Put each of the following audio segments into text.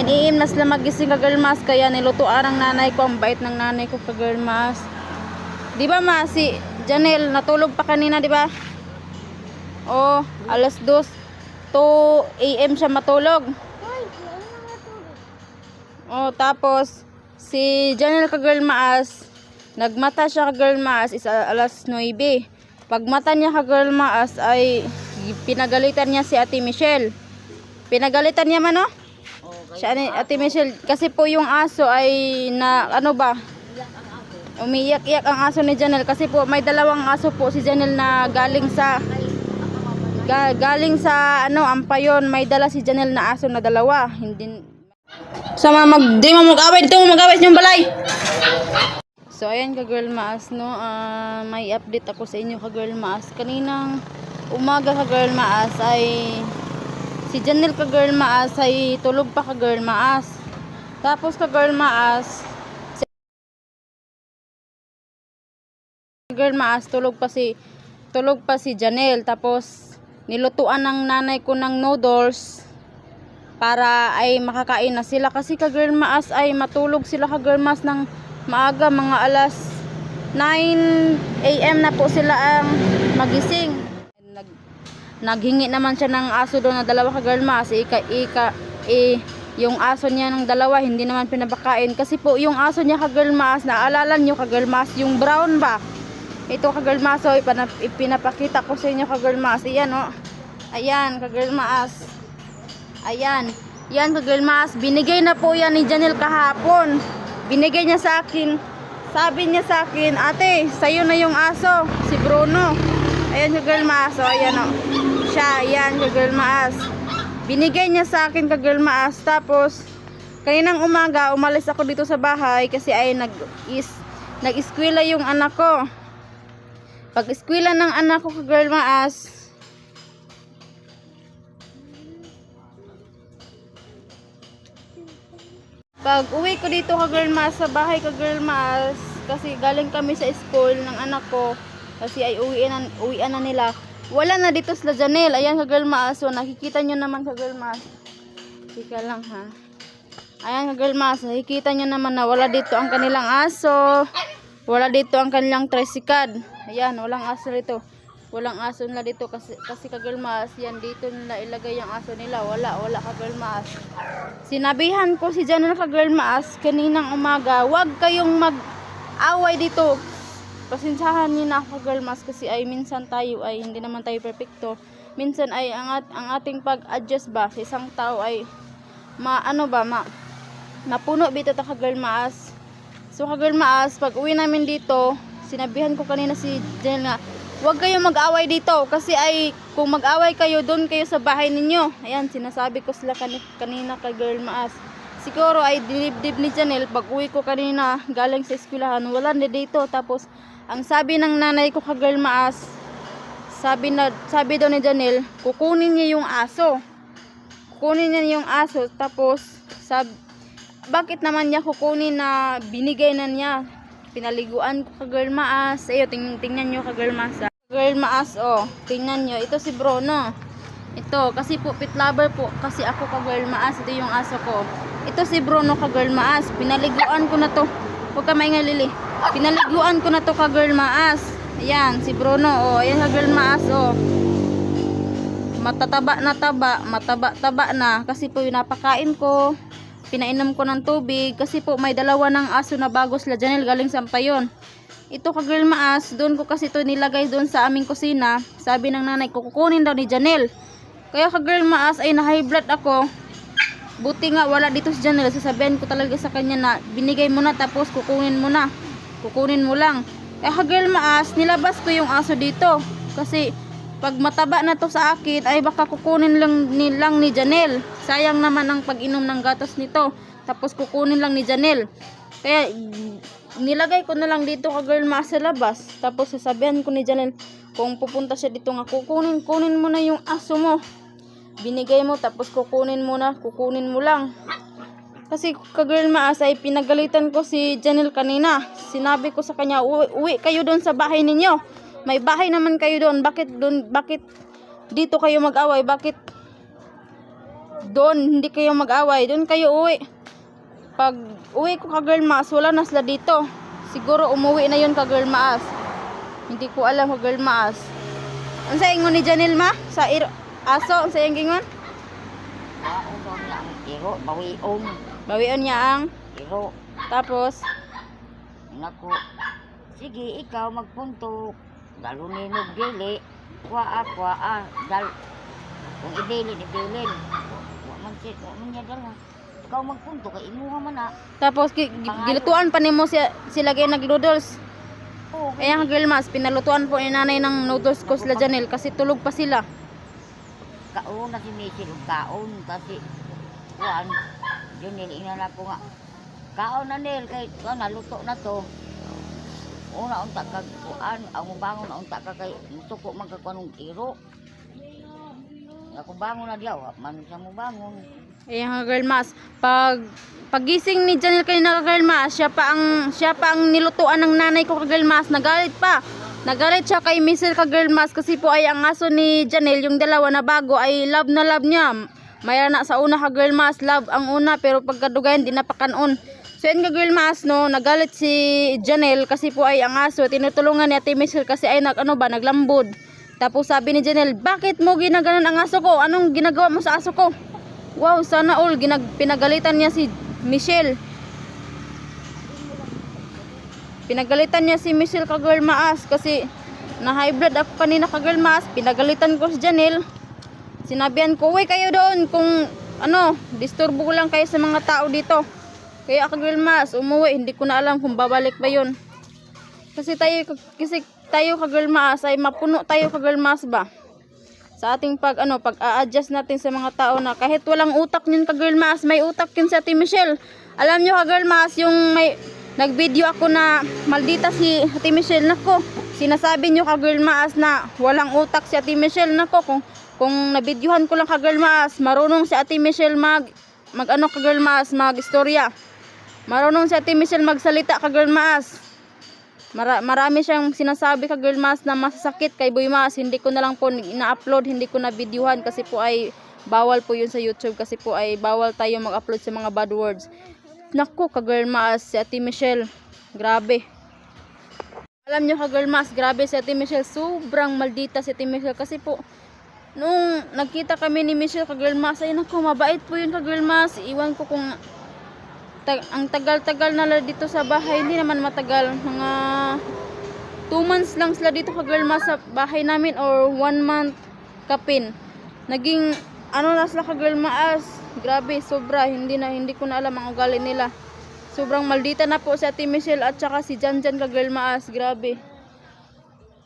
9 AM na sila magising ka girl mas, kaya nilutuan ang nanay ko. Ang bait ng nanay ko ka girl mas. Di ba ma, si Janelle natulog pa kanina, di ba? Oh, alas 2 AM siya matulog. Oh, tapos si Janelle ka girl maas, nagmata siya ka girl maas is alas 9. Pagmata niya ka girl maas ay pinagalitan niya si Ate Michelle. Pinagalitan niya man, no? Siya ni Ate Michelle kasi po yung aso ay na ano ba? Umiyak-iyak ang aso ni Janelle kasi po may dalawang aso po si Janelle na galing sa ano Ampayon. May dala si Janelle na aso na dalawa. Hindi sama di mo mag-away dito, mag-away yung balay. So ayan ka girl maas, no, may update ako sa inyo ka girl maas. Kaninang umaga ka girl maas ay si Janelle ka girl maas ay tulog pa ka girl maas. Tapos ka girl maas tulog pa si Janelle. Tapos nilutuan ng nanay ko ng noodles para ay makakain na sila kasi ka girl maas ay matulog sila ka girl maas ng maaga, mga alas 9 AM na po sila ang magising. Naghingi naman siya ng aso doon na dalawa ka girl maas. Yung aso niya ng dalawa hindi naman pinabakain kasi po yung aso niya ka girl maas, naalala nyo ka girl maas, yung brown ba? Ito ka girl maas, so ipinapakita ko sa inyo ka girl maas. Ayan, oh. Ayan ka girl maas. Ayan. Yan ka girl maas, binigay na po yan ni Janelle kahapon. Binigay niya sa akin. Sabi niya sa akin, ate, sayo na yung aso, si Bruno. Ayan ka girl maas, oh. Ayan, oh. Siya, ayan ka girl maas. Binigay niya sa akin ka girl maas. Tapos kaninang umaga umalis ako dito sa bahay kasi ay nag-eskwela yung anak ko. Pag eskwela ng anak ko ka girl maas, pag uwi ko dito ka girl maas sa bahay ka girl maas, kasi galing kami sa school ng anak ko kasi ay uwian na nila. Wala na dito sila Janelle. Ayan ka girl maas, so nakikita nyo naman ka girl maas. Tika lang ha. Ayan ka girl maas, nakikita nyo naman na wala dito ang kanilang aso. Wala dito ang kanilang tricycad. Ayan, walang aso dito. Walang aso nila dito kasi ka girl maas, yan dito nila ilagay yung aso nila. Wala ka girl maas. Sinabihan ko si Janelle ka girl maas kaninang umaga, wag kayong mag-away dito. Pasensyahan niyo na ako girl maas kasi ay minsan tayo ay hindi naman tayo perfecto. Minsan ay ang ating pag-adjust ba sa isang tao ay mapuno bito ta ka girl maas. So ka girl maas, pag uwi namin dito, sinabihan ko kanina si Janelle nga, huwag kayong mag-away dito kasi ay kung mag-away kayo, doon kayo sa bahay ninyo. Ayan, sinasabi ko sila kanina ka girl maas. Siguro ay dinibdib ni Janelle. Pag uwi ko kanina galing sa eskwelahan, wala na dito. Tapos ang sabi ng nanay ko ka girl maas, sabi daw ni Janelle, kukunin niya yung aso. Kukunin niya yung aso. Tapos bakit naman niya kukunin na binigay na niya? Pinaliguan ko ka girl maas. Ayo, tingnan nyo ka girl maas. Girl maas, oh. Tingnan nyo. Ito si Bruno. Ito, kasi po pet lover po kasi ako ka girl maas. Ito yung aso ko. Ito si Bruno ka girl maas. Pinaliguan ko na to. Huwag ka maingay Lili. Pinaliguan ko na to ka girl maas. Ayan, si Bruno, oh. Ayan ka girl maas, oh. Mataba na kasi po yung napakain ko. Pinainom ko ng tubig kasi po may dalawa ng aso na bago sila Janelle galing sa Ampayon. Ito ka girl maas, doon ko kasi ito nilagay doon sa aming kusina. Sabi ng nanay ko, kukunin daw ni Janelle. Kaya ka girl maas ay na-high blood ako. Buti nga wala dito si Janelle. Sasabihin ko talaga sa kanya na binigay mo na tapos kukunin mo na. Kukunin mo lang. Kaya ka girl maas, nilabas ko yung aso dito. Kasi pag mataba na to sa akin ay baka kukunin lang ni Janelle. Sayang naman ang pag-inom ng gatas nito. Tapos kukunin lang ni Janelle. Kaya nilagay ko na lang dito ka girl maas sa labas. Tapos sasabihan ko ni Janelle kung pupunta siya dito nga, kunin mo na yung aso mo. Binigay mo tapos kukunin mo lang. Kasi ka girl maas ay pinagalitan ko si Janelle kanina. Sinabi ko sa kanya, uwi kayo doon sa bahay ninyo. May bahay naman kayo doon. Bakit dito kayo mag-away? Bakit doon, hindi kayo mag-away. Doon kayo uwi. Pag uwi ko ka girl maas, wala na sila dito. Siguro umuwi na yun ka girl maas. Hindi ko alam ka girl maas. Ano sa ingon ni Janelle ma? Sa aso, ano sa iyang gingon? Bawion niya ang iro, bawion. Bawion niya ang Iro. tapos Nako. Sige, ikaw magpunto. Dalo ni Nugdili. Kwa. Dal. Kung ibilin. Wa man niya dala. Ikaw magpunto kay imuha man na. tapos gilutuan pa nimo sila kay nag-noodles. Oo. Kaya nga girl mas, pinalutuan po ni nanay ng noodles ko sila Janelle kasi tulog pa sila. Kaon na si Michelle ug kaon kasi kuan. Yun inana ko nga. Kaon na nil kay naluto na to. Una unta kag kuan, ang bangon na unta ka kay suko man ka kuanong iro. Ako bangon na diaw, man sa mo bangon. Ayan nga girl mas, pagising ni Janelle kanina ka girl mas, siya pa ang nilutuan ng nanay ko ka girl mas, nagalit pa. Nagalit siya kay Michelle ka girl mas kasi po ay ang aso ni Janelle, yung dalawa na bago ay love na love niya. Maya na sa una ka girl mas, love ang una pero pagkadugayan di napakanon. So yun ka girl mas no, nagalit si Janelle kasi po ay ang aso, tinutulungan ni Ate Michelle kasi ay naglambod. Tapos sabi ni Janelle, bakit mo ginaganon ang aso ko? Anong ginagawa mo sa aso ko? Wow, sana all pinagalitan niya si Michelle. Pinagalitan niya si Michelle ka girl maas kasi na high blood ako kanina ka girl maas. Pinagalitan ko si Janelle. Sinabihan ko, uwi kayo doon kung disturbo lang kayo sa mga tao dito. Kaya ka girl maas, umuwi. Hindi ko na alam kung babalik ba yun. Kasi tayo ka girl maas ay mapuno tayo ka girl maas ba? Sa ating pag-a-adjust natin sa mga tao na kahit walang utak yun ka girl maas, may utak yun sa Ate Michelle. Alam nyo ka girl maas, yung may nag-video ako na maldita si Ate Michelle. Nako, sinasabi nyo ka girl maas na walang utak si Ate Michelle. Nako, kung nabidyohan ko lang ka girl maas, marunong si Ate Michelle ka girl maas, mag-istorya. Marunong si Ate Michelle magsalita ka girl maas. Marami siyang sinasabi ka girl maas na masasakit kay Boy Maas. Hindi ko na lang po ina-upload, hindi ko na videohan kasi po ay bawal po yun sa YouTube, kasi po ay bawal tayo mag-upload sa mga bad words. Naku ka girl maas, si Ate Michelle, grabe. Alam nyo ka girl maas, grabe si Ate Michelle, sobrang maldita si Ate Michelle kasi po nung nagkita kami ni Michelle ka girl maas, ay naku, mabait po yun ka girl maas. Iwan ko kung ang tagal-tagal na dito sa bahay, hindi naman matagal, mga 2 months lang sila dito ka girl maas sa bahay namin or 1 month kapin. Naging na sila ka girl maas, grabe, sobra, hindi ko na alam ang ugali nila. Sobrang maldita na po si Ate Michelle at saka si Janjan ka girl maas, grabe.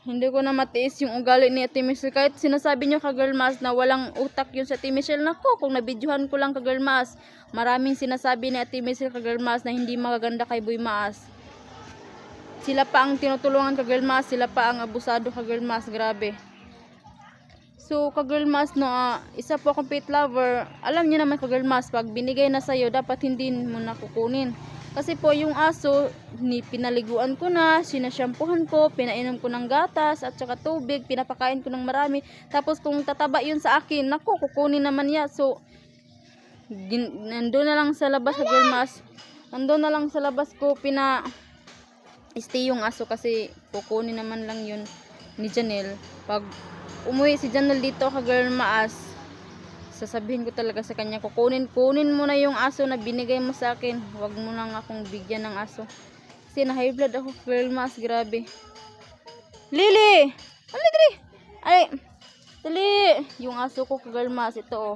Hindi ko na matiis yung ugali ni Ate Michelle. Kahit sinasabi nyo ka girl maas na walang utak yun sa Ate Michelle, nako, kung nabidyohan ko lang ka girl maas, maraming sinasabi ni Ate Michelle ka girl maas na hindi magaganda kay Boy Maas. Sila pa ang tinutulungan ka girl maas, sila pa ang abusado ka girl maas, grabe. So ka girl maas no, isa po akong pet lover. Alam niyo naman ka girl maas, pag binigay na sa'yo, dapat hindi mo na kukunin. Kasi po yung aso, pinaliguan ko na, sinasyampuhan ko, pinainom ko ng gatas at saka tubig, pinapakain ko ng marami. Tapos kung tataba yun sa akin, naku, kukunin naman niya. So, nandun na lang sa labas sa girl maas. Nandun na lang sa labas ko, stay yung aso kasi kukunin naman lang yun ni Janelle. Pag umuwi si Janelle dito ka girl maas, sasabihin ko talaga sa kanya, kunin mo na yung aso na binigay mo sa akin. Huwag mo nang akong bigyan ng aso. Kasi na high blood ako girl maas, grabe. Lily! Dali! Ay! Dali! Yung aso ko ka girl maas, ito oh.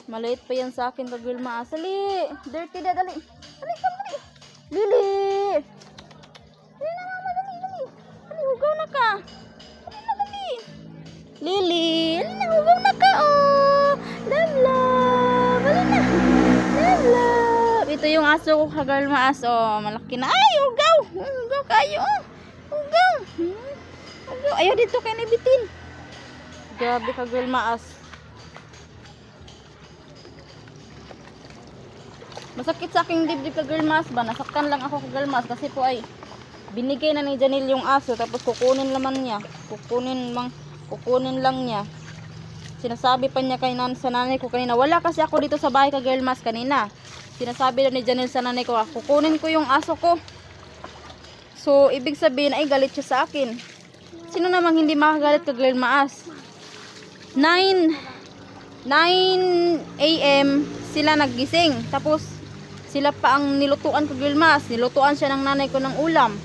Maliit pa yan sa akin ka girl maas. Dali! Dirty na, dali! Dali! Lily! Dali na mama, dali! Dali, hugaw na ka! Dali! Lily! Dali na, hugaw na ka oh! Love! Dali na! Love! Ito yung aso ko ka girl maas oh. Malaki na. Ay! Hugaw! Hugaw kayo oh! Hugaw! Hugaw! Ayaw dito kayo nabitin. Grabe ka girl maas. Masakit sa aking dibdib ka girl maas ba? Nasaktan lang ako ka girl maas kasi po ay binigay na ni Janelle yung aso tapos kukunin naman niya. Kukunin lang niya. Sinasabi pa niya sa nanay ko kanina. Wala kasi ako dito sa bahay ka girl mas kanina. Sinasabi na ni Janelle sa nanay ko, kukunin ko yung aso ko. So, ibig sabihin ay galit siya sa akin. Sino namang hindi makagalit ka girl maas? 9 a.m. sila naggising. Tapos, sila pa ang nilutuan ko girl maas. Nilutuan siya ng nanay ko ng ulam.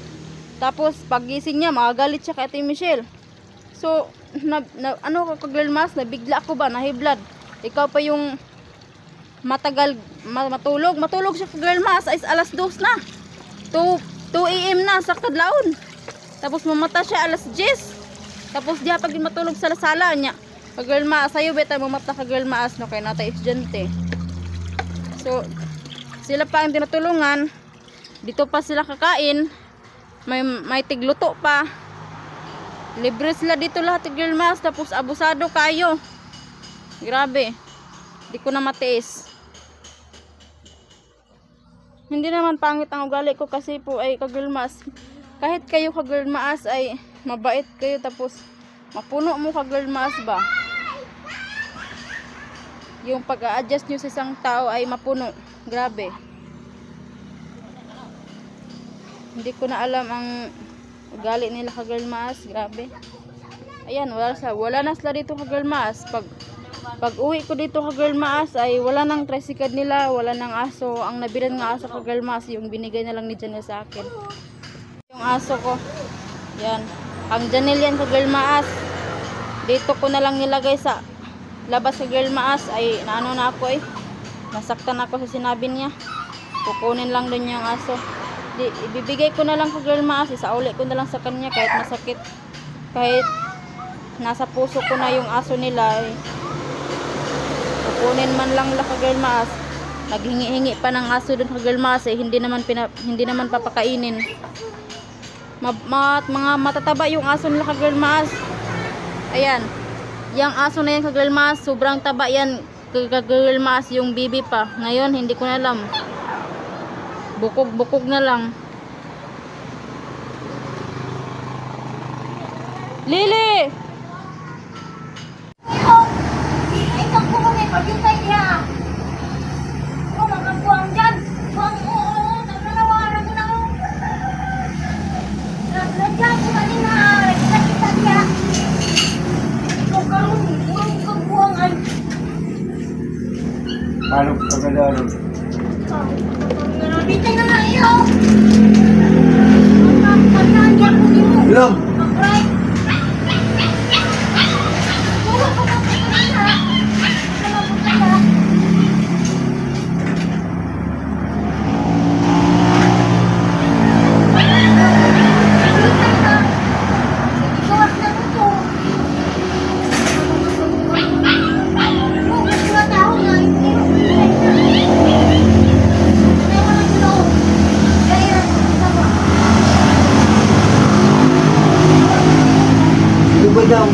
Tapos, pagising niya, makagalit siya kay Ate Michelle. So, ano ka girl maas? Nabigla ako ba? Nahiblad. Ikaw pa yung matagal matulog. Matulog siya ka girl maas. Ay, alas 2 na. 2 a.m. na sa kadlaon. Tapos mamata siya alas 10. Tapos diha pag matulog sa sala niya. Ka girl maas, sayo beta mamata ka girl maas no kay natay estudyante. So sila pa ang tinutulungan. Dito pa sila kakain. May tigluto pa. Libre sila dito lahat ka girl maas. Tapos abusado kayo. Grabe. Di ko na matiis. Hindi naman pangit ang ugali ko kasi po ay ka-girl maas. Kahit kayo ka-girl maas ay mabait kayo tapos mapuno mo ka-girl maas ba? Yung pag-a-adjust nyo sa isang tao ay mapuno. Grabe. Hindi ko na alam ang ugali nila ka-girl maas. Grabe. Ayan, wala na sila dito ka-girl maas. Pag uwi ko dito ka girl maas ay wala nang tricycle nila, wala nang aso. Ang nabilan nga aso ka girl maas yung binigay na lang ni Janelle sa akin. Yung aso ko. Yan. Ang Janelle yan ka girl maas. Dito ko na lang nilagay sa labas ka girl maas ay naano na ako eh. Nasaktan ako sa sinabi niya. Kukunin lang din yung aso. Ibibigay ko na lang ka girl maas. Isauli ko na lang sa kanya kahit masakit. Kahit nasa puso ko na yung aso nila eh. Kunin man lang la ka girl maas. Naghingi-hingi pa ng aso doon ka girl maas eh. Hindi naman papakainin. Mga matataba yung aso nila ka girl maas. Ayan. Yang aso na yan ka girl maas, sobrang taba yan ka girl maas, yung bibi pa. Ngayon hindi ko na alam. Bukog na lang. Lily! Pagkintay niya. Oh, magkabuang dyan. Buang mo. Nagkanawaran mo na mo. Nagladyan ko kanina. Nagkita niya. Ikaw karoon. Buang kagbuang ay. Paano pagkadaran? Nabitay na na iyo. Pagkaan niya ko niyo. Ilang? Mag-right. Buang ko na kanina.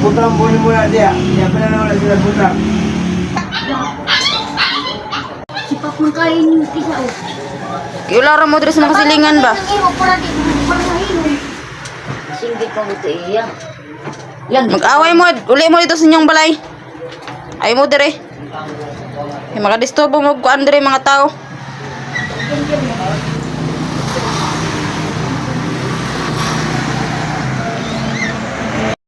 Putang boleh mula dia. Dia pernah nak sila putang. Sipak mengkain isa o. Iulara mo diri sa mga silingan ba? Silbi ko ito iya. Yan. Mag-away mo, uli mo dito sa inyong balay. Ay mo dire. Ay makadisturbo mo ko andre mga tao. Yan,